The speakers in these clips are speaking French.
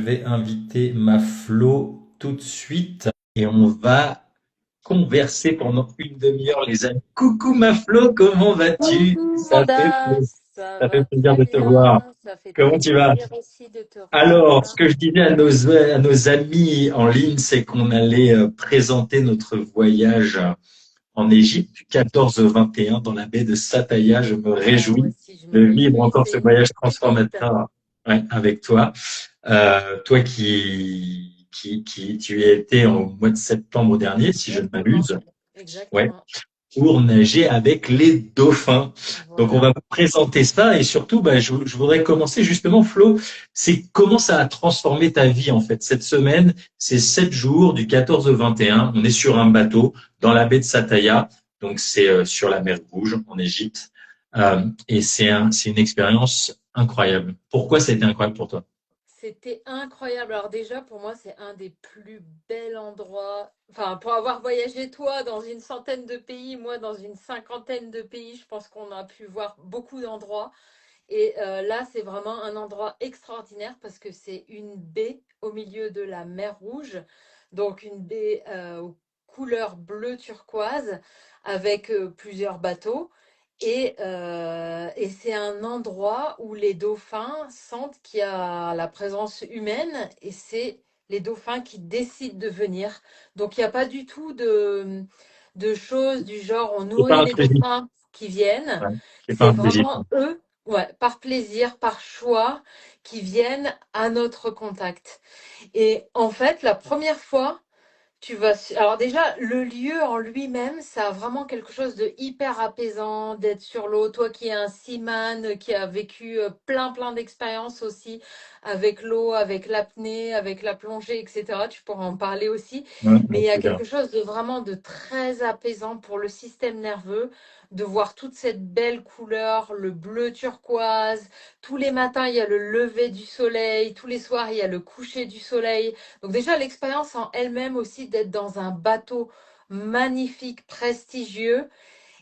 Je vais inviter ma Flo tout de suite et on va converser pendant une demi-heure, les amis. Coucou ma Flo, comment vas-tu? Coucou Panda, ça Ça fait va plaisir très de te voir. bien, ça fait Comment très tu vas? plaisir aussi de te Alors, ce revoir. que je disais à nos amis en ligne, c'est qu'on allait présenter notre voyage en Égypte du 14 au 21 dans la baie de Pattaya. Je me Ah, moi réjouis aussi, je me de vivre réjouis, encore ce c'est une voyage pépite. transformateur, ouais, avec toi. Toi qui tu y as été au mois de septembre dernier, si je ne Exactement, m'abuse, ouais, exactement. pour nager avec les dauphins. Donc, on va Voilà. vous présenter ça et surtout, je voudrais commencer justement, Flo, c'est comment ça a transformé ta vie en fait. Cette semaine, c'est 7 jours du 14 au 21. On est sur un bateau dans la baie de Pattaya, donc c'est sur la mer Rouge en Égypte. Et c'est une expérience incroyable. Pourquoi ça a été incroyable pour toi? C'était incroyable. Alors déjà, pour moi, c'est un des plus bels endroits. Enfin, pour avoir voyagé toi dans une centaine de pays, moi dans une cinquantaine de pays, je pense qu'on a pu voir beaucoup d'endroits. Et là, c'est vraiment un endroit extraordinaire parce que c'est une baie au milieu de la mer Rouge. Donc une baie aux couleurs bleu turquoise avec plusieurs bateaux. Et c'est un endroit où les dauphins sentent qu'il y a la présence humaine et c'est les dauphins qui décident de venir. Donc il n'y a pas du tout de choses du genre on C'est pas nourrit les intrusif. dauphins qui viennent. Ouais, c'est pas C'est intrusif. vraiment eux, ouais, par plaisir, par choix, qui viennent à notre contact. Et en fait, la première fois, alors déjà, le lieu en lui-même, ça a vraiment quelque chose de hyper apaisant d'être sur l'eau. Toi qui es un seaman, qui a vécu plein d'expériences aussi avec l'eau, avec l'apnée, avec la plongée, etc. Tu pourras en parler aussi. Ouais, Mais il avec y a plaisir. quelque chose de vraiment de très apaisant pour le système nerveux, de voir toute cette belle couleur, le bleu turquoise. Tous les matins, il y a le lever du soleil. Tous les soirs, il y a le coucher du soleil. Donc déjà, l'expérience en elle-même aussi d'être dans un bateau magnifique, prestigieux.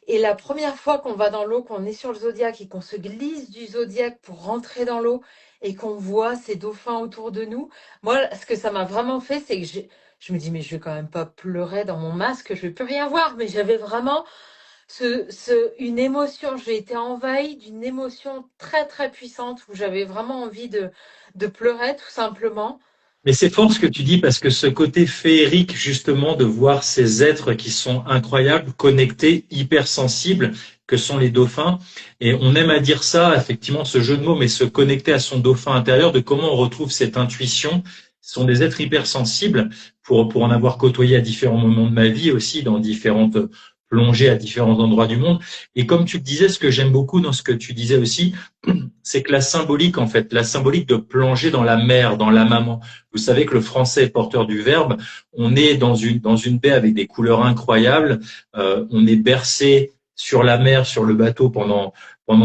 Et la première fois qu'on va dans l'eau, qu'on est sur le Zodiac et qu'on se glisse du Zodiac pour rentrer dans l'eau et qu'on voit ces dauphins autour de nous, moi, ce que ça m'a vraiment fait, c'est que je me dis, mais je vais quand même pas pleurer dans mon masque, je vais plus rien voir. Mais j'avais vraiment une émotion, j'ai été envahie d'une émotion très puissante où j'avais vraiment envie de pleurer tout simplement. Mais c'est fort ce que tu dis parce que ce côté féerique justement de voir ces êtres qui sont incroyables, connectés, hypersensibles, que sont les dauphins. Et on aime à dire ça, effectivement, ce jeu de mots, mais se connecter à son dauphin intérieur, de comment on retrouve cette intuition. Ce sont des êtres hypersensibles pour en avoir côtoyé à différents moments de ma vie aussi, dans différentes plongées à différents endroits du monde. Et comme tu le disais, ce que j'aime beaucoup dans ce que tu disais aussi, c'est que la symbolique, en fait, la symbolique de plonger dans la mer, dans la maman. Vous savez que le français est porteur du verbe. On est dans une baie avec des couleurs incroyables. On est bercé sur la mer, sur le bateau pendant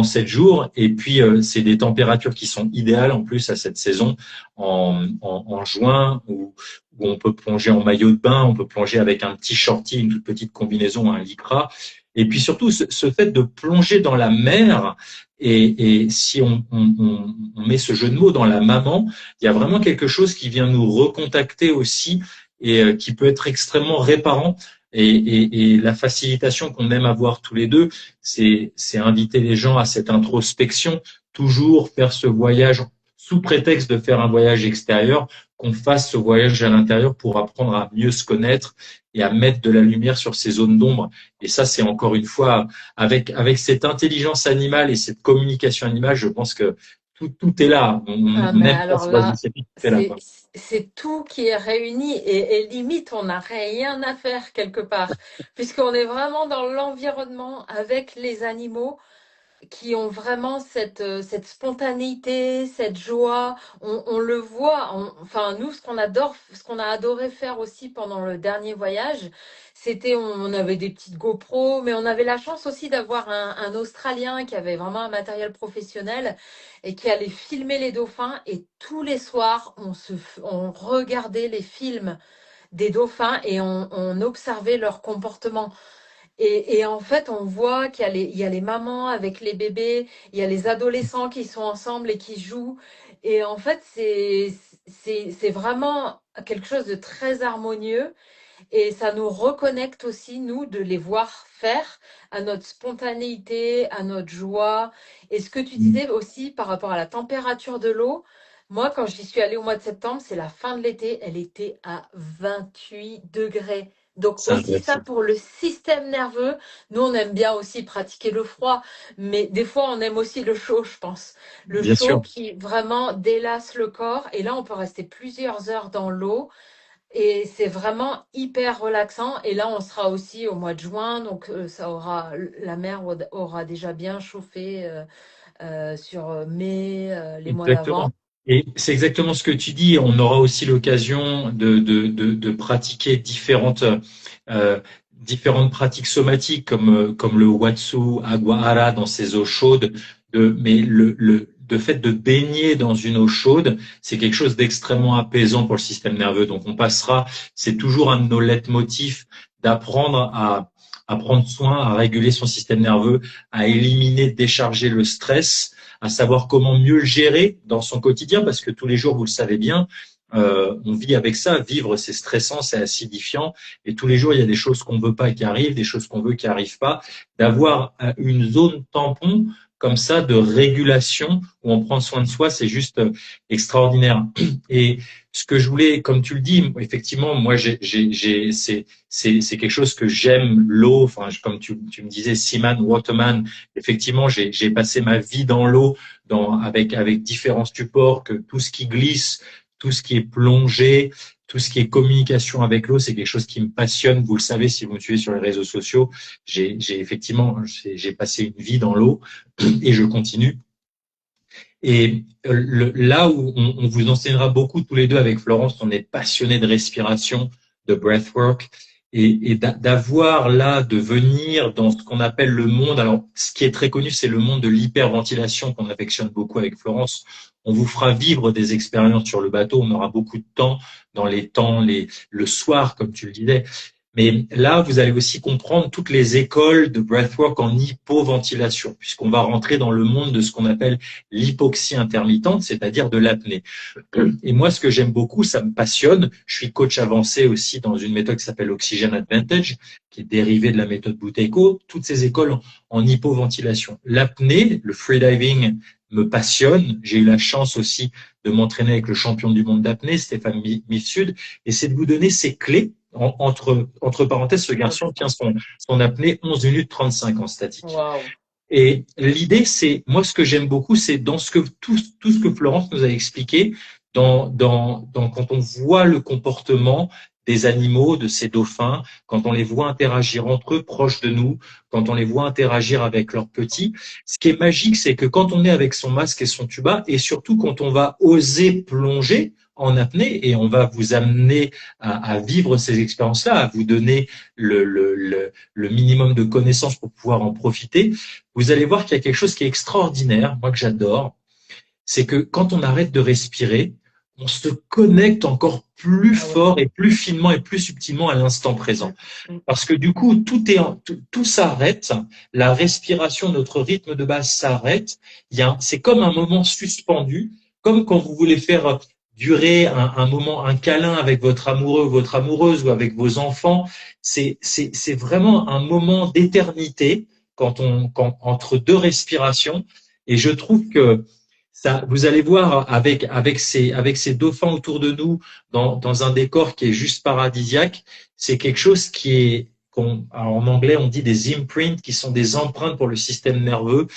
7 jours. Et puis, c'est des températures qui sont idéales en plus à cette saison en juin où on peut plonger en maillot de bain, on peut plonger avec un petit shorty, une toute petite combinaison, un lycra. Et puis surtout, ce fait de plonger dans la mer, et si on met ce jeu de mots dans la maman, il y a vraiment quelque chose qui vient nous recontacter aussi et qui peut être extrêmement réparant. Et la facilitation qu'on aime avoir tous les deux, c'est inviter les gens à cette introspection, toujours faire ce voyage sous prétexte de faire un voyage extérieur, qu'on fasse ce voyage à l'intérieur pour apprendre à mieux se connaître et à mettre de la lumière sur ces zones d'ombre. Et ça, c'est encore une fois avec cette intelligence animale et cette communication animale, je pense que tout est là. Ah, On mais aime pas alors se baser là, sur tout est là, c'est quoi. c'est tout qui est réuni et limite, on n'a rien à faire quelque part, puisqu'on est vraiment dans l'environnement avec les animaux qui ont vraiment cette spontanéité, cette joie. On le voit. Enfin, nous, ce qu'on a adoré faire aussi pendant le dernier voyage, c'était on avait des petites GoPro, mais on avait la chance aussi d'avoir un Australien qui avait vraiment un matériel professionnel et qui allait filmer les dauphins. Et tous les soirs, on regardait les films des dauphins et on observait leur comportement. Et en fait, on voit il y a les mamans avec les bébés, il y a les adolescents qui sont ensemble et qui jouent. Et en fait, c'est vraiment quelque chose de très harmonieux et ça nous reconnecte aussi, nous, de les voir faire à notre spontanéité, à notre joie. Et ce que tu disais aussi par rapport à la température de l'eau, moi, quand j'y suis allée au mois de septembre, c'est la fin de l'été, elle était à 28 degrés. Donc C'est aussi ça intéressant. pour le système nerveux. Nous, on aime bien aussi pratiquer le froid, mais des fois, on aime aussi le chaud, je pense. Le Bien chaud sûr. qui vraiment délasse le corps. Et là, on peut rester plusieurs heures dans l'eau. Et c'est vraiment hyper relaxant. Et là, on sera aussi au mois de juin, donc la mer aura déjà bien chauffé sur mai, les mois d'avant. Exactement. Et c'est exactement ce que tu dis. On aura aussi l'occasion de pratiquer euh, différentes pratiques somatiques comme le Watsu Aguahara dans ces eaux chaudes. Mais de fait de baigner dans une eau chaude, c'est quelque chose d'extrêmement apaisant pour le système nerveux. Donc on passera, c'est toujours un de nos leitmotifs d'apprendre à prendre soin, à réguler son système nerveux, à éliminer, décharger le stress, à savoir comment mieux le gérer dans son quotidien, parce que tous les jours, vous le savez bien, on vit avec ça. Vivre, c'est stressant, c'est acidifiant, et tous les jours, il y a des choses qu'on veut pas qui arrivent, des choses qu'on veut qui arrivent pas. D'avoir une zone tampon comme ça de régulation où on prend soin de soi, c'est juste extraordinaire. Et ce que je voulais, comme tu le dis, effectivement, moi, c'est quelque chose que j'aime, l'eau. Enfin, comme tu me disais, Seaman, Waterman. Effectivement, j'ai passé ma vie dans l'eau, avec différents supports, que tout ce qui glisse, tout ce qui est plongé, tout ce qui est communication avec l'eau, c'est quelque chose qui me passionne. Vous le savez, si vous me suivez sur les réseaux sociaux, j'ai passé une vie dans l'eau et je continue. Et là où on vous enseignera beaucoup tous les deux avec Florence, on est passionnés de respiration, de breathwork, et d'avoir là, de venir dans ce qu'on appelle le monde. Alors, ce qui est très connu, c'est le monde de l'hyperventilation qu'on affectionne beaucoup avec Florence. On vous fera vivre des expériences sur le bateau. On aura beaucoup de temps dans les temps, le soir, comme tu le disais. Mais là, vous allez aussi comprendre toutes les écoles de breathwork en hypoventilation, puisqu'on va rentrer dans le monde de ce qu'on appelle l'hypoxie intermittente, c'est-à-dire de l'apnée. Et moi, ce que j'aime beaucoup, ça me passionne. Je suis coach avancé aussi dans une méthode qui s'appelle Oxygen Advantage, qui est dérivée de la méthode Buteyko. Toutes ces écoles en hypoventilation. L'apnée, le freediving me passionne. J'ai eu la chance aussi de m'entraîner avec le champion du monde d'apnée, Stéphane Mifsud, et c'est de vous donner ces clés. Entre parenthèses, ce garçon tient son apnée 11 minutes 35 en statique. Waouh! Et l'idée, c'est, moi, ce que j'aime beaucoup, c'est dans tout ce que Florence nous a expliqué, quand on voit le comportement des animaux, de ces dauphins, quand on les voit interagir entre eux, proches de nous, quand on les voit interagir avec leurs petits. Ce qui est magique, c'est que quand on est avec son masque et son tuba, et surtout quand on va oser plonger en apnée, et on va vous amener à vivre ces expériences-là, à vous donner le minimum de connaissances pour pouvoir en profiter, vous allez voir qu'il y a quelque chose qui est extraordinaire, moi que j'adore, c'est que quand on arrête de respirer, on se connecte encore plus Ah ouais. fort et plus finement et plus subtilement à l'instant présent. Parce que du coup, tout s'arrête, la respiration, notre rythme de base s'arrête. C'est comme un moment suspendu, comme quand vous voulez faire durer un moment, un câlin avec votre amoureux, votre amoureuse ou avec vos enfants. C'est vraiment un moment d'éternité entre deux respirations. Et je trouve que ça, vous allez voir avec ces dauphins autour de nous dans un décor qui est juste paradisiaque, c'est quelque chose qui est, en anglais on dit des imprints, qui sont des empreintes pour le système nerveux,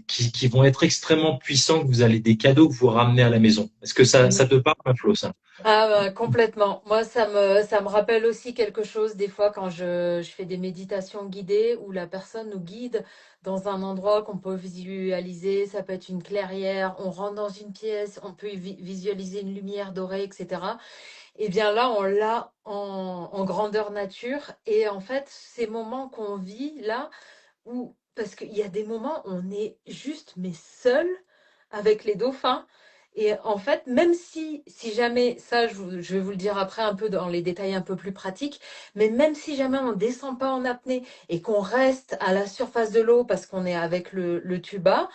qui vont être extrêmement puissants, que vous allez des cadeaux que vous ramenez à la maison. Est-ce que ça te parle, Flo, ça? Ah bah, complètement. Moi, ça me rappelle aussi quelque chose des fois quand je fais des méditations guidées où la personne nous guide dans un endroit qu'on peut visualiser. Ça peut être une clairière, on rentre dans une pièce, on peut visualiser une lumière dorée, etc. Et bien là, on l'a en grandeur nature. Et en fait, ces moments qu'on vit là, parce qu'il y a des moments où on est juste mais seul avec les dauphins. Et en fait, même si jamais, ça je vais vous le dire après un peu dans les détails un peu plus pratiques, mais même si jamais on ne descend pas en apnée et qu'on reste à la surface de l'eau parce qu'on est avec le tuba,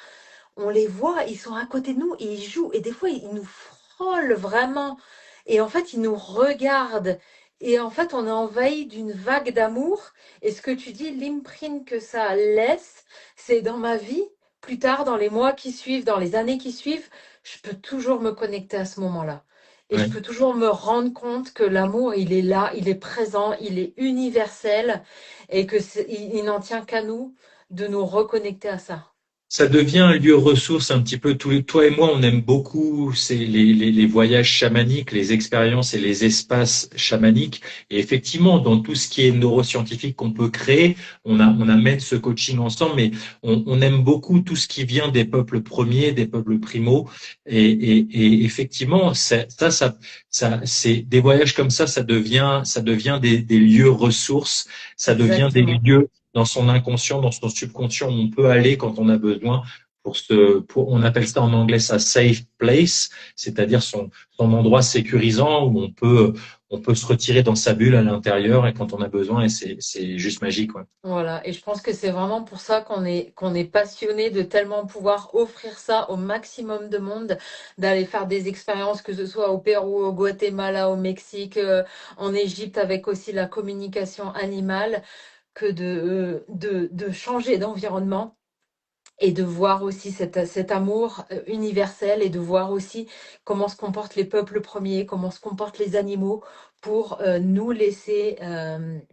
on les voit, ils sont à côté de nous et ils jouent. Et des fois, ils nous frôlent vraiment. Et en fait, ils nous regardent. Et en fait, on est envahi d'une vague d'amour. Et ce que tu dis, l'imprint que ça laisse, c'est dans ma vie, plus tard, dans les mois qui suivent, dans les années qui suivent, je peux toujours me connecter à ce moment-là. Et je Ouais. peux toujours me rendre compte que l'amour, il est là, il est présent, il est universel et que il n'en tient qu'à nous de nous reconnecter à ça. Ça devient un lieu ressource un petit peu. Toi et moi, on aime beaucoup les voyages chamaniques, les expériences et les espaces chamaniques. Et effectivement, dans tout ce qui est neuroscientifique qu'on peut créer, on amène ce coaching ensemble, mais on aime beaucoup tout ce qui vient des peuples premiers, des peuples primaux. Et effectivement, c'est des voyages comme ça devient des lieux ressources, ça devient des Exactement. lieux dans son inconscient, dans son subconscient, où on peut aller quand on a besoin on appelle ça en anglais ça safe place, c'est-à-dire son endroit sécurisant où on peut se retirer dans sa bulle à l'intérieur et quand on a besoin et c'est juste magique, ouais. Voilà, et je pense que c'est vraiment pour ça qu'on est passionné de tellement pouvoir offrir ça au maximum de monde, d'aller faire des expériences, que ce soit au Pérou, au Guatemala, au Mexique, en Égypte, avec aussi la communication animale, que de changer d'environnement et de voir aussi cet amour universel et de voir aussi comment se comportent les peuples premiers, comment se comportent les animaux pour nous laisser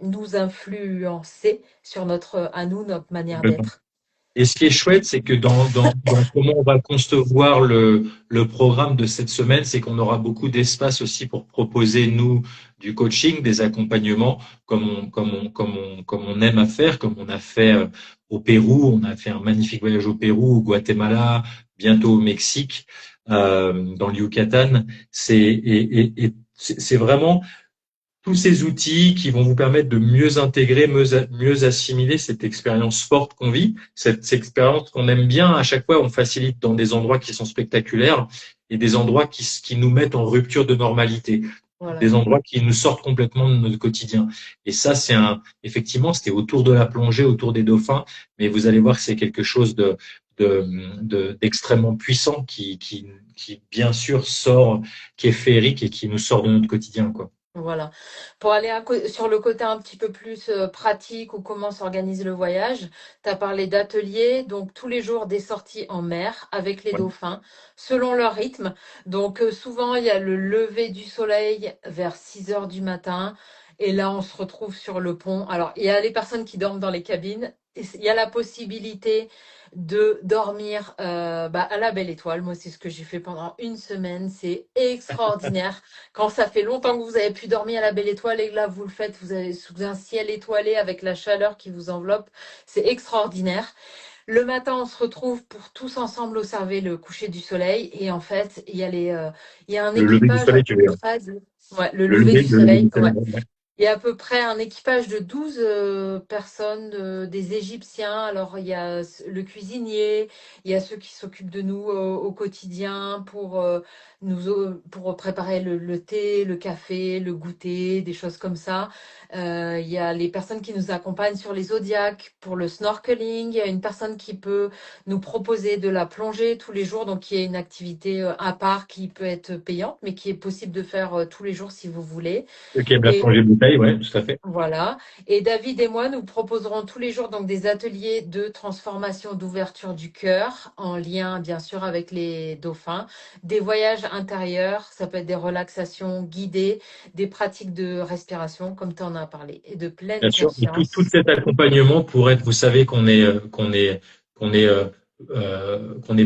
nous influencer sur à nous, notre manière d'être. Et ce qui est chouette, c'est que dans comment on va concevoir le programme de cette semaine, c'est qu'on aura beaucoup d'espace aussi pour proposer, nous, du coaching, des accompagnements, comme on aime à faire, comme on a fait au Pérou. On a fait un magnifique voyage au Pérou, au Guatemala, bientôt au Mexique, dans le Yucatan. C'est vraiment tous ces outils qui vont vous permettre de mieux intégrer, mieux assimiler cette expérience forte qu'on vit, cette expérience qu'on aime bien. À chaque fois, on facilite dans des endroits qui sont spectaculaires et des endroits qui nous mettent en rupture de normalité, Voilà. des endroits qui nous sortent complètement de notre quotidien. Et ça, effectivement, c'était autour de la plongée, autour des dauphins, mais vous allez voir que c'est quelque chose d'extrêmement puissant qui, bien sûr, qui est féerique et qui nous sort de notre quotidien, quoi. Voilà. Pour aller sur le côté un petit peu plus pratique ou comment s'organise le voyage, tu as parlé d'ateliers, donc tous les jours des sorties en mer avec les Ouais. dauphins, selon leur rythme. Donc souvent, il y a le lever du soleil vers 6 heures du matin, et là, on se retrouve sur le pont. Alors, il y a les personnes qui dorment dans les cabines, et il y a la possibilité de dormir à la Belle Étoile. Moi, c'est ce que j'ai fait pendant une semaine. C'est extraordinaire. Quand ça fait longtemps que vous avez pu dormir à la Belle Étoile et que là vous le faites, vous avez sous un ciel étoilé avec la chaleur qui vous enveloppe, c'est extraordinaire. Le matin, on se retrouve pour tous ensemble observer le coucher du soleil et en fait, il y a un Le lever du équipage à soleil, tu peu veux dire. près ouais, le lever du Le lever soleil, du ouais. soleil. Ouais. Il y a à peu près un équipage de 12 personnes, des Égyptiens. Alors, il y a le cuisinier, il y a ceux qui s'occupent de nous au quotidien pour préparer le thé, le café, le goûter, des choses comme ça. Il y a les personnes qui nous accompagnent sur les zodiacs pour le snorkeling. Il y a une personne qui peut nous proposer de la plongée tous les jours, donc qui est une activité à part qui peut être payante, mais qui est possible de faire tous les jours si vous voulez. Ok, la Et plongée bouteille, ouais, tout à fait. voilà. Et David et moi, nous proposerons tous les jours donc des ateliers de transformation, d'ouverture du cœur, en lien bien sûr avec les dauphins, des voyages intérieurs, ça peut être des relaxations guidées, des pratiques de respiration, comme tu en as parlé, et de Bien pleine sûr. Et tout conscience. cet accompagnement pour être, vous savez qu'on est, qu'on est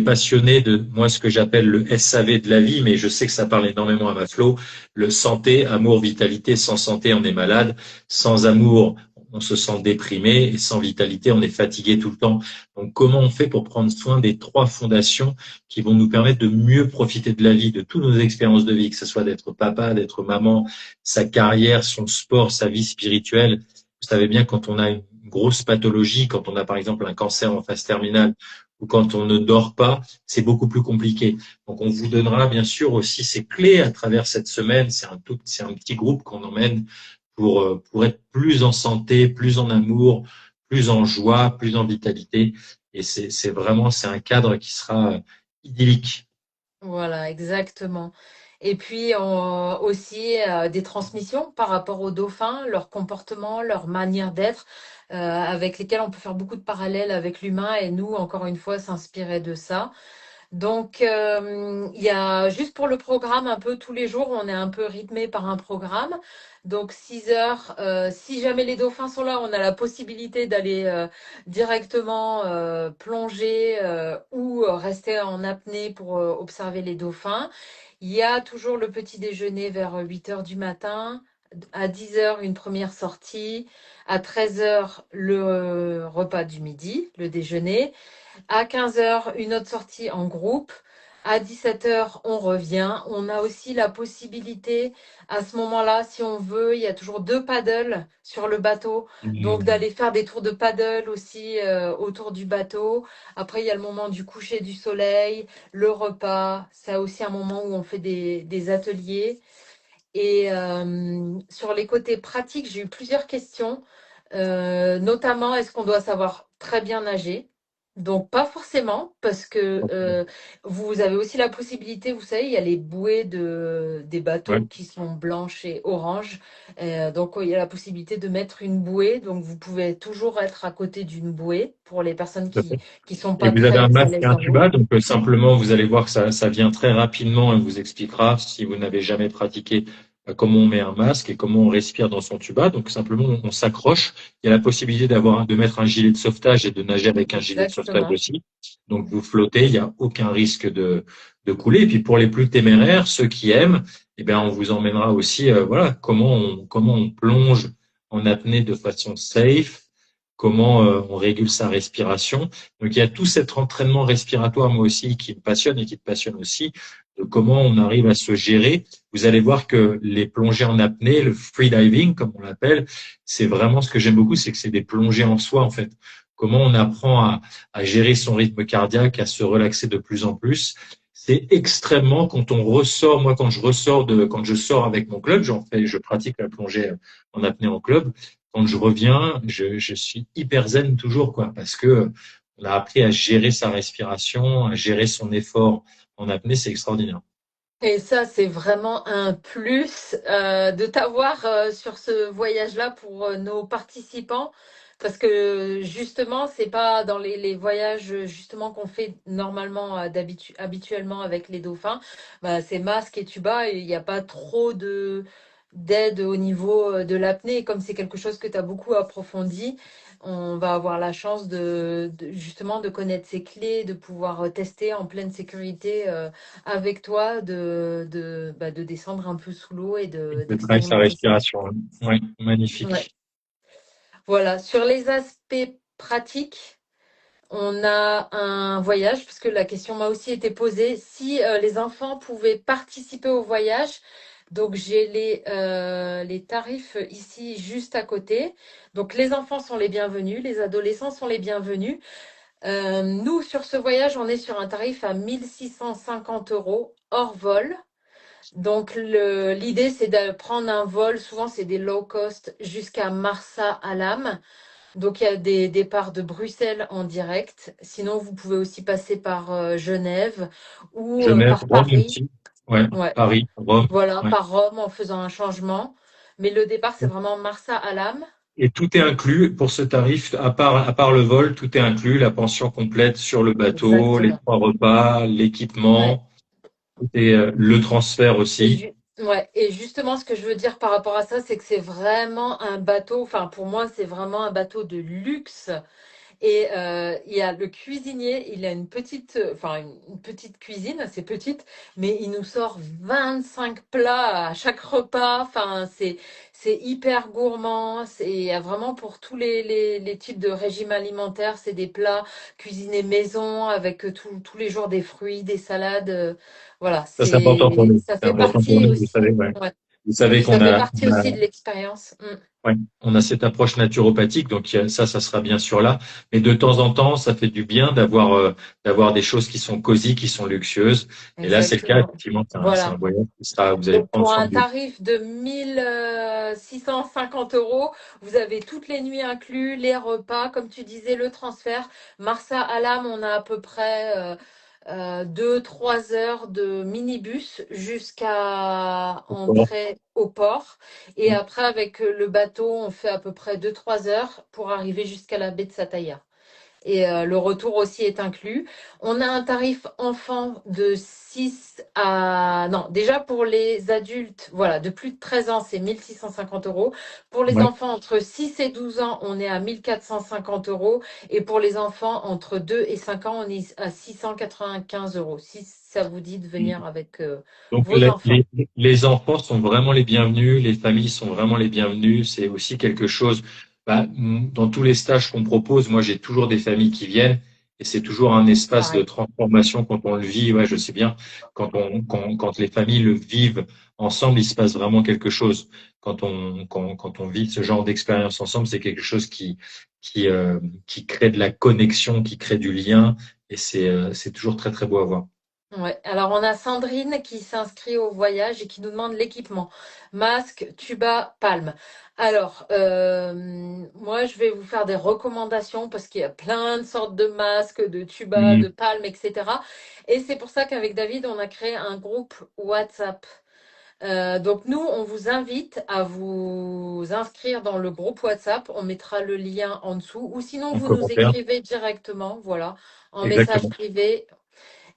passionné de moi ce que j'appelle le SAV de la vie, mais je sais que ça parle énormément à Maslow. Le santé, amour, vitalité. Sans santé, on est malade. Sans amour, on se sent déprimé. Et sans vitalité, on est fatigué tout le temps. Donc, comment on fait pour prendre soin des trois fondations qui vont nous permettre de mieux profiter de la vie, de toutes nos expériences de vie, que ce soit d'être papa, d'être maman, sa carrière, son sport, sa vie spirituelle. Vous savez bien, quand on a une grosse pathologie, quand on a par exemple un cancer en phase terminale, ou quand on ne dort pas, c'est beaucoup plus compliqué. Donc, on vous donnera bien sûr aussi ces clés à travers cette semaine. C'est un petit groupe qu'on emmène pour être plus en santé, plus en amour, plus en joie, plus en vitalité. Et c'est vraiment, c'est un cadre qui sera idyllique. Voilà, exactement. Et puis aussi des transmissions par rapport aux dauphins, leur comportement, leur manière d'être, avec lesquels on peut faire beaucoup de parallèles avec l'humain et nous, encore une fois, s'inspirer de ça. Donc, il y a juste pour le programme, un peu tous les jours, on est un peu rythmé par un programme. Donc, 6 heures, si jamais les dauphins sont là, on a la possibilité d'aller directement plonger ou rester en apnée pour observer les dauphins. Il y a toujours le petit déjeuner vers 8 heures du matin. À 10 heures, une première sortie. À 13 heures, le repas du midi, le déjeuner. À 15 heures, une autre sortie en groupe. À 17 heures, on revient. On a aussi la possibilité, à ce moment-là, si on veut, il y a toujours 2 paddles sur le bateau. Donc, Mmh. d'aller faire des tours de paddle aussi autour du bateau. Après, il y a le moment du coucher du soleil, le repas. C'est aussi un moment où on fait des ateliers. Et sur les côtés pratiques, j'ai eu plusieurs questions. Notamment, est-ce qu'on doit savoir très bien nager? Donc, pas forcément, parce que vous avez aussi la possibilité, vous savez, il y a les bouées des bateaux Ouais, qui sont blanches et oranges. Donc, il y a la possibilité de mettre une bouée. Donc, vous pouvez toujours être à côté d'une bouée pour les personnes tout à fait. qui sont Et pas vous avez un très à masque et l'aise un dans l'eau. tuba, donc simplement, vous allez voir que ça vient très rapidement et vous expliquera si vous n'avez jamais pratiqué comment on met un masque et comment on respire dans son tuba. Donc simplement, on s'accroche. Il y a la possibilité de mettre un gilet de sauvetage et de nager avec un gilet de sauvetage Exactement. aussi. Donc vous flottez, il n'y a aucun risque de couler. Et puis pour les plus téméraires, ceux qui aiment, eh bien, on vous emmènera aussi, voilà, comment on plonge en apnée de façon safe, comment on régule sa respiration. Donc il y a tout cet entraînement respiratoire, moi aussi, qui me passionne et qui te passionne aussi, de comment on arrive à se gérer. Vous allez voir que les plongées en apnée, le freediving, comme on l'appelle, c'est vraiment ce que j'aime beaucoup, c'est que c'est des plongées en soi, en fait. Comment on apprend à gérer son rythme cardiaque, à se relaxer de plus en plus. C'est extrêmement quand on ressort, moi quand je sors avec mon club, je pratique la plongée en apnée en club. Quand je reviens, je suis hyper zen toujours, quoi, parce que on a appris à gérer sa respiration, à gérer son effort en apnée, c'est extraordinaire. Et ça, c'est vraiment un plus de t'avoir sur ce voyage-là pour nos participants. Parce que justement, c'est pas dans les voyages justement qu'on fait normalement habituellement avec les dauphins. Bah, c'est masque et tuba et il n'y a pas trop de d'aide au niveau de l'apnée. Et comme c'est quelque chose que tu as beaucoup approfondi, on va avoir la chance justement de connaître ces clés, de pouvoir tester en pleine sécurité avec toi de descendre un peu sous l'eau et De travailler sa d'expérimenter ça. respiration. Oui, Ouais. magnifique. Voilà. Sur les aspects pratiques, on a un voyage, parce que la question m'a aussi été posée, si les enfants pouvaient participer au voyage. Donc j'ai les tarifs ici juste à côté. Donc les enfants sont les bienvenus, les adolescents sont les bienvenus. Nous, sur ce voyage, on est sur un tarif à 1 650 € hors vol. Donc l'idée, c'est de prendre un vol, souvent c'est des low cost, jusqu'à Marsa Alam. Donc il y a des départs de Bruxelles en direct. Sinon, vous pouvez aussi passer par Genève ou Genève, par Rome Paris. aussi. Ouais, Ouais, Paris, Rome. voilà, Ouais. par Rome en faisant un changement. Mais le départ, c'est vraiment Marsa Alam. Et tout est inclus pour ce tarif, à part le vol, tout est inclus, la pension complète sur le bateau, les Exactement. 3 repas, Ouais. l'équipement, et le transfert Et, aussi. ouais, et justement, ce que je veux dire par rapport à ça, c'est que c'est vraiment un bateau, enfin pour moi, c'est vraiment un bateau de luxe. Et il y a le cuisinier, il a une petite, enfin une petite cuisine, assez petite, mais il nous sort 25 plats à chaque repas. Enfin, c'est hyper gourmand. Il y a vraiment pour tous les types de régimes alimentaires, c'est des plats cuisinés maison avec tous les jours des fruits, des salades. Voilà, Ça, c'est important pour nous. ça C'est fait important pour partie nous, vous savez, aussi. ouais. Ouais. vous Et savez puis ça qu'on fait a, partie aussi de l'expérience. Mm. ouais, on a cette approche naturopathique, donc ça sera bien sûr là. Mais de temps en temps, ça fait du bien d'avoir des choses qui sont cosy, qui sont luxueuses. Et là, c'est le cas. Exactement. Effectivement, c'est un Voilà. voyage qui sera, vous allez Donc prendre pour soin un de vous. tarif de 1 650 euros, vous avez toutes les nuits inclus, les repas, comme tu disais, le transfert. Marsa Alam, on a à peu près 2, 3 heures de minibus jusqu'à entrer au port. Et après, avec le bateau, on fait à peu près 2, 3 heures pour arriver jusqu'à la baie de Sataya. Et le retour aussi est inclus. On a un tarif enfant de 6 à... Non, déjà pour les adultes, voilà, de plus de 13 ans, c'est 1 650 euros. Pour les Ouais. enfants entre 6 et 12 ans, on est à 1 450 euros. Et pour les enfants entre 2 et 5 ans, on est à 695 euros. Si ça vous dit de venir avec Donc vos enfants. les enfants sont vraiment les bienvenus, les familles sont vraiment les bienvenues. C'est aussi quelque chose, dans tous les stages qu'on propose, moi j'ai toujours des familles qui viennent et c'est toujours un espace de Pareil. transformation quand on le vit. Ouais, je sais bien, quand les familles le vivent ensemble, il se passe vraiment quelque chose. Quand on vit ce genre d'expérience ensemble, c'est quelque chose qui, euh, qui crée de la connexion, qui crée du lien et c'est toujours très très beau à voir. Ouais. Alors on a Sandrine qui s'inscrit au voyage et qui nous demande l'équipement. Masque, tuba, palme. Alors, moi je vais vous faire des recommandations parce qu'il y a plein de sortes de masques, de tubas, de Mhm. palmes, etc. Et c'est pour ça qu'avec David, on a créé un groupe WhatsApp. Donc nous, on vous invite à vous inscrire dans le groupe WhatsApp. On mettra le lien en dessous. Ou sinon, En vous nous commentaire. écrivez directement, voilà, en message Exactement. privé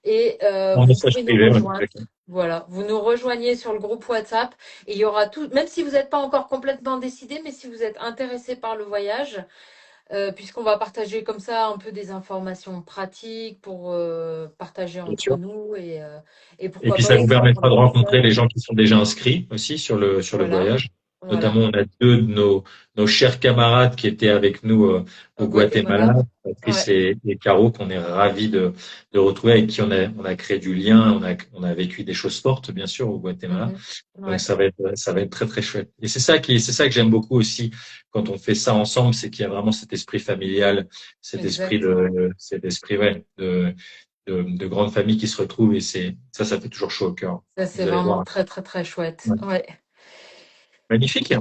et En vous message pouvez nous privé, ouais, rejoindre. exactement. Voilà, vous nous rejoignez sur le groupe WhatsApp et il y aura tout, même si vous n'êtes pas encore complètement décidé, mais si vous êtes intéressé par le voyage, puisqu'on va partager comme ça un peu des informations pratiques pour partager Bien entre sûr. nous et Et pourquoi puis, pas ça vous aussi permettra apprendre de des rencontrer conseils. les gens qui sont déjà inscrits aussi sur le Voilà, voyage. Notamment, voilà, on a deux de nos chers camarades qui étaient avec nous au au Guatemala, Guatemala. Patrice Ouais. et Caro, qu'on est ravis de retrouver, avec qui on a créé du lien, on a vécu des choses fortes, bien sûr, au Guatemala. Mhm. Donc, Ouais, ça va être très, très chouette. Et c'est ça que j'aime beaucoup aussi quand on fait ça ensemble, c'est qu'il y a vraiment cet esprit familial, exactement. cet esprit, ouais, de grandes familles qui se retrouvent et ça fait toujours chaud au cœur. Ça, c'est Vous allez vraiment voir. très, très, très chouette. Ouais. Ouais. Magnifique.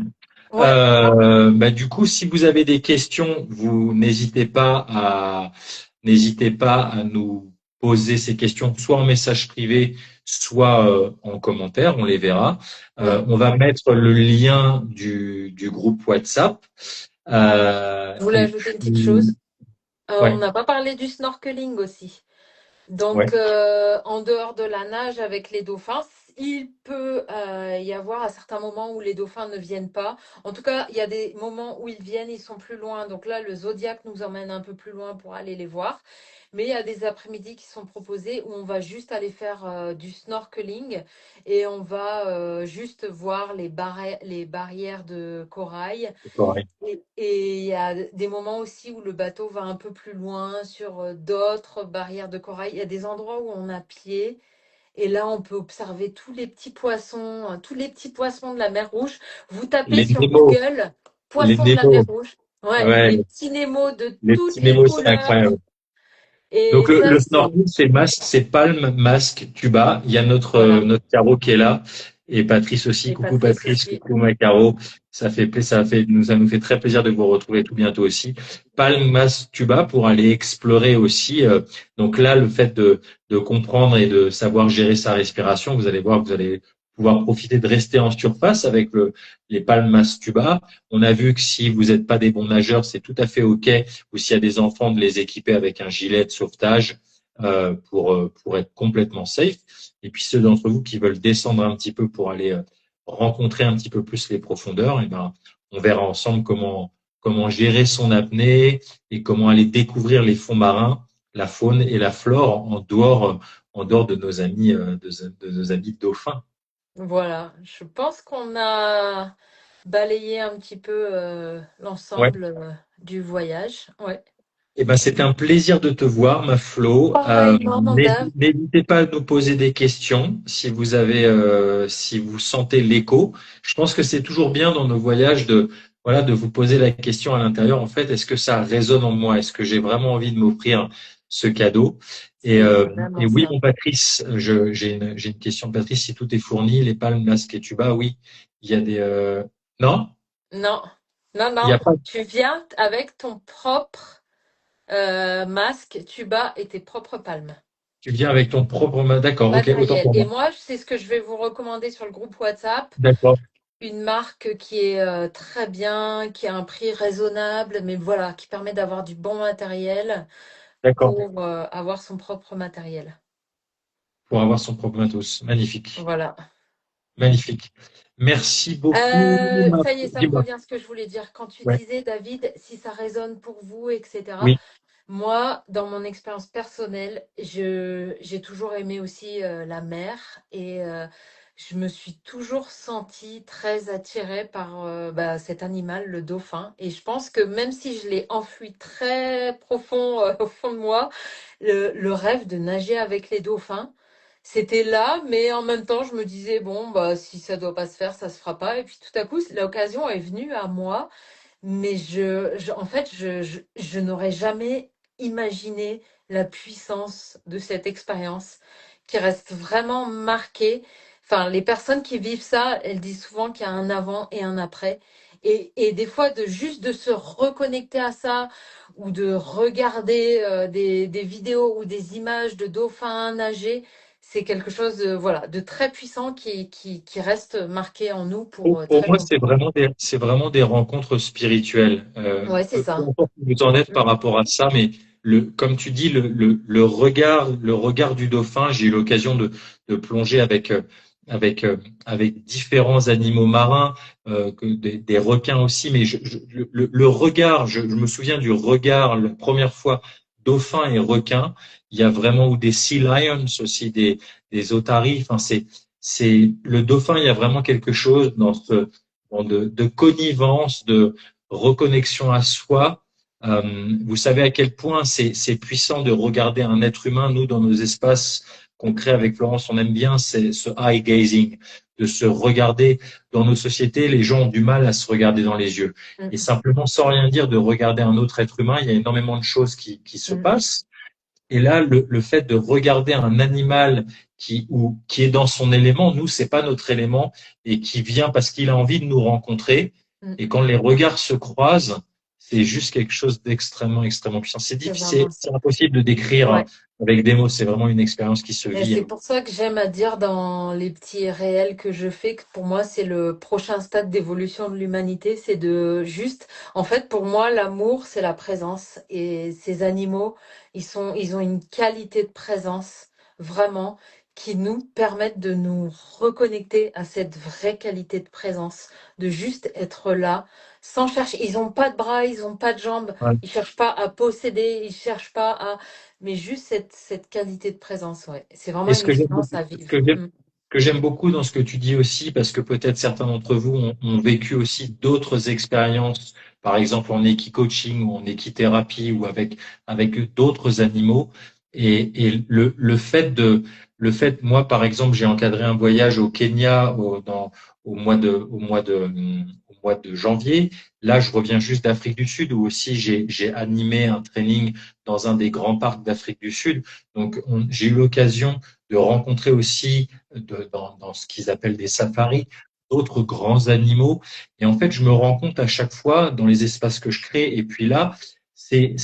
Ouais. Du coup, si vous avez des questions, vous n'hésitez pas à nous poser ces questions, soit en message privé, soit en commentaire, on les verra. Mm. On va mettre le lien du groupe WhatsApp. Je voulais Et ajouter une petite puis, chose. On ouais, n'a pas parlé du snorkeling aussi. Donc, ouais, en dehors de la nage avec les dauphins, il peut y avoir à certains moments où les dauphins ne viennent pas. En tout cas, il y a des moments où ils viennent, ils sont plus loin. Donc là, le Zodiac nous emmène un peu plus loin pour aller les voir. Mais il y a des après-midi qui sont proposés où on va juste aller faire du snorkeling et on va juste voir les barrières de corail. c'est correct. Et il y a des moments aussi où le bateau va un peu plus loin sur d'autres barrières de corail. Il y a des endroits où on a pied et là on peut observer tous les petits poissons, tous les petits poissons de la mer Rouge. Vous tapez Les sur Nemo, Google les poissons de la mer Nemo, Rouge. Ouais, ouais, les petits Nemo de les toutes petits les Nemo, c'est couleurs. incroyable. Donc Et ça, le c'est... snorkeling, c'est masque, c'est palme, masque, tuba. Il y a Voilà. notre Caro qui est là et Patrice aussi. Et Coucou Patrice Patrice, aussi. coucou ma Caro. Ça nous fait très plaisir de vous retrouver tout bientôt aussi. Palme, masque, tuba pour aller explorer aussi. Donc là, le fait de comprendre et de savoir gérer sa respiration, vous allez voir que vous allez pouvoir profiter de rester en surface avec les palmes, masque, tuba. On a vu que si vous n'êtes pas des bons nageurs, c'est tout à fait OK, ou s'il y a des enfants, de les équiper avec un gilet de sauvetage pour être complètement safe. Et puis ceux d'entre vous qui veulent descendre un petit peu pour aller rencontrer un petit peu plus les profondeurs, et ben, on verra ensemble comment gérer son apnée et comment aller découvrir les fonds marins, la faune et la flore en dehors de nos amis, de nos amis dauphins. Voilà. Je pense qu'on a balayé un petit peu Ouais, l'ensemble du voyage. Ouais. Eh ben, c'était un plaisir de te voir, ma Flo. Pareillement, mon Dave. N'hésitez pas à nous poser des questions si vous avez, si vous sentez l'écho. Je pense que c'est toujours bien dans nos voyages de, voilà, de vous poser la question à l'intérieur. En fait, est-ce que ça résonne en moi? Est-ce que j'ai vraiment envie de m'offrir ce cadeau? Et, C'est euh, et vraiment oui, ça. mon Patrice, j'ai une question, Patrice. Si tout est fourni, les palmes, masques et tuba, oui, il y a des, non, Non, non, il y a non. pas. Tu viens avec ton propre masque, tuba et tes propres palmes. Tu viens avec ton propre, d'accord, ok, autant Matériel. pour Et moi. moi, c'est ce que je vais vous recommander sur le groupe WhatsApp. D'accord, Une marque qui est très bien, qui a un prix raisonnable, mais voilà, qui permet d'avoir du bon matériel d'accord. pour avoir son propre matériel. Pour avoir son propre matos. Magnifique. Voilà. Magnifique. Merci beaucoup. Ça y est, ça me Dis-moi. revient ce que je voulais dire. Quand tu Ouais. disais, David, si ça résonne pour vous, etc. Oui, Moi, dans mon expérience personnelle, j'ai toujours aimé aussi la mer et je me suis toujours sentie très attirée par cet animal, le dauphin. Et je pense que même si je l'ai enfui très profond au fond de moi, le rêve de nager avec les dauphins, c'était là, mais en même temps, je me disais, bon, bah, si ça doit pas se faire, ça se fera pas. Et puis tout à coup, l'occasion est venue à moi, mais en fait, je n'aurais jamais imaginé la puissance de cette expérience qui reste vraiment marquée. Enfin, les personnes qui vivent ça, elles disent souvent qu'il y a un avant et un après. Et des fois, juste de se reconnecter à ça ou de regarder des vidéos ou des images de dauphins nager, c'est quelque chose de, voilà, de très puissant qui reste marqué en nous pour pour très moi, longtemps. c'est vraiment des rencontres spirituelles. Ouais, c'est Peu ça. importe où vous en êtes par rapport à ça, mais comme tu dis, le regard du dauphin, j'ai eu l'occasion de plonger avec, avec différents animaux marins, des requins aussi, mais le regard, je me souviens du regard, la première fois, dauphin et requin, il y a vraiment, ou des sea lions aussi, des otaries, enfin, c'est le dauphin, il y a vraiment quelque chose de connivence, de reconnexion à soi. Vous savez à quel point c'est puissant de regarder un être humain. Nous, dans nos espaces qu'on crée avec Florence, on aime bien c'est ce eye gazing, de se regarder. Dans nos sociétés, les gens ont du mal à se regarder dans les yeux. Et Mm, simplement, sans rien dire, de regarder un autre être humain, il y a énormément de choses qui se mm. passent. Et là, le fait de regarder un animal qui est dans son élément, nous, c'est pas notre élément, et qui vient parce qu'il a envie de nous rencontrer. Mm. Et quand les regards se croisent, c'est juste quelque chose d'extrêmement, extrêmement puissant. C'est C'est difficile, vraiment ça. c'est impossible de décrire Ouais. avec des mots. C'est vraiment une expérience qui se Et vit. c'est pour ça que j'aime à dire dans les petits réels que je fais que pour moi, c'est le prochain stade d'évolution de l'humanité. C'est de juste, en fait, pour moi, l'amour, c'est la présence. Et ces animaux, ils ont une qualité de présence, vraiment, qui nous permettent de nous reconnecter à cette vraie qualité de présence, de juste être là, sans chercher. Ils n'ont pas de bras, ils n'ont pas de jambes, Ouais. ils cherchent pas à posséder, ils cherchent pas à mais juste cette qualité de présence, ouais. C'est vraiment Et une expérience à vivre. Mm. ce que j'aime beaucoup dans ce que tu dis aussi, parce que peut-être certains d'entre vous ont vécu aussi d'autres expériences, par exemple en équi-coaching ou en équithérapie ou avec d'autres animaux. Et le fait, moi, par exemple, j'ai encadré un voyage au Kenya au mois de janvier. Là, je reviens juste d'Afrique du Sud où aussi j'ai animé un training dans un des grands parcs d'Afrique du Sud. Donc, j'ai eu l'occasion de rencontrer aussi dans ce qu'ils appellent des safaris d'autres grands animaux. Et en fait, je me rends compte à chaque fois dans les espaces que je crée. Et puis là, c'est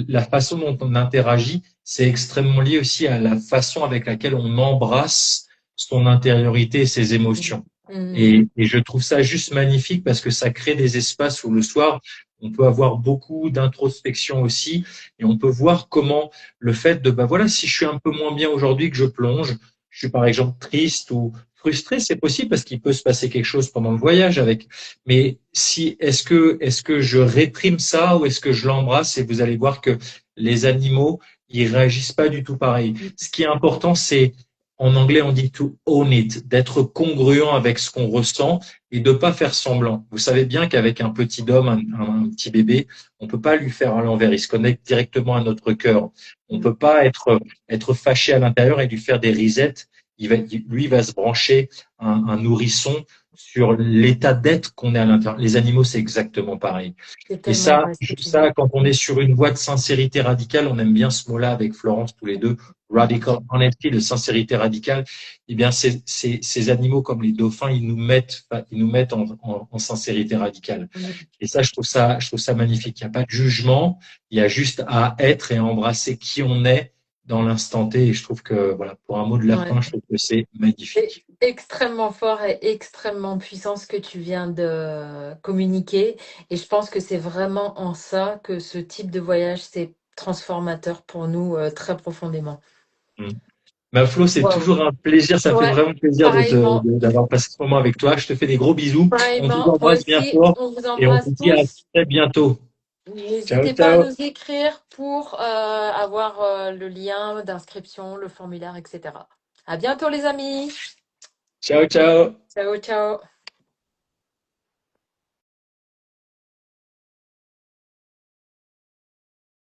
la façon dont on interagit, c'est extrêmement lié aussi à la façon avec laquelle on embrasse son intériorité et ses émotions. Mm. Et je trouve ça juste magnifique parce que ça crée des espaces où le soir, on peut avoir beaucoup d'introspection aussi et on peut voir comment le fait de, bah voilà, si je suis un peu moins bien aujourd'hui que je plonge, je suis par exemple triste ou frustré, c'est possible parce qu'il peut se passer quelque chose pendant le voyage avec. Mais si, est-ce que je réprime ça ou est-ce que je l'embrasse et vous allez voir que les animaux, ils réagissent pas du tout pareil. Mm. Ce qui est important, c'est en anglais, on dit to own it, d'être congruent avec ce qu'on ressent et de pas faire semblant. Vous savez bien qu'avec un petit homme, un petit bébé, on peut pas lui faire à l'envers. Il se connecte directement à notre cœur. On peut pas être fâché à l'intérieur et lui faire des risettes. Lui, il va se brancher un nourrisson sur l'état d'être qu'on est à l'intérieur. Les animaux, c'est exactement pareil. C'est Et tellement ça, vrai ce que tu dis. ça, quand on est sur une voie de sincérité radicale, on aime bien ce mot-là avec Florence tous les deux, radical honesty, de sincérité radicale. Eh bien, ces animaux comme les dauphins, ils nous mettent en sincérité radicale. Mm. Et ça, je trouve ça magnifique. Il n'y a pas de jugement, il y a juste à être et à embrasser qui on est dans l'instant T. Et je trouve que, voilà, pour un mot de la Ouais. fin, je trouve que c'est C'est magnifique. extrêmement fort et extrêmement puissant ce que tu viens de communiquer. Et je pense que c'est vraiment en ça que ce type de voyage, c'est transformateur pour nous très profondément. Mm. Ma Flo, c'est Wow. toujours un plaisir. Ça fait Ouais, vraiment plaisir pareillement. d'avoir passé ce moment avec toi. Je te fais des gros bisous. On vous Pareillement. Moi embrasse bien aussi, fort on vous et on embrasse vous dit à tous. très bientôt. Ciao, N'hésitez pas à ciao. nous écrire pour avoir le lien d'inscription, le formulaire, etc. À bientôt les amis. Ciao, ciao. Ciao, ciao.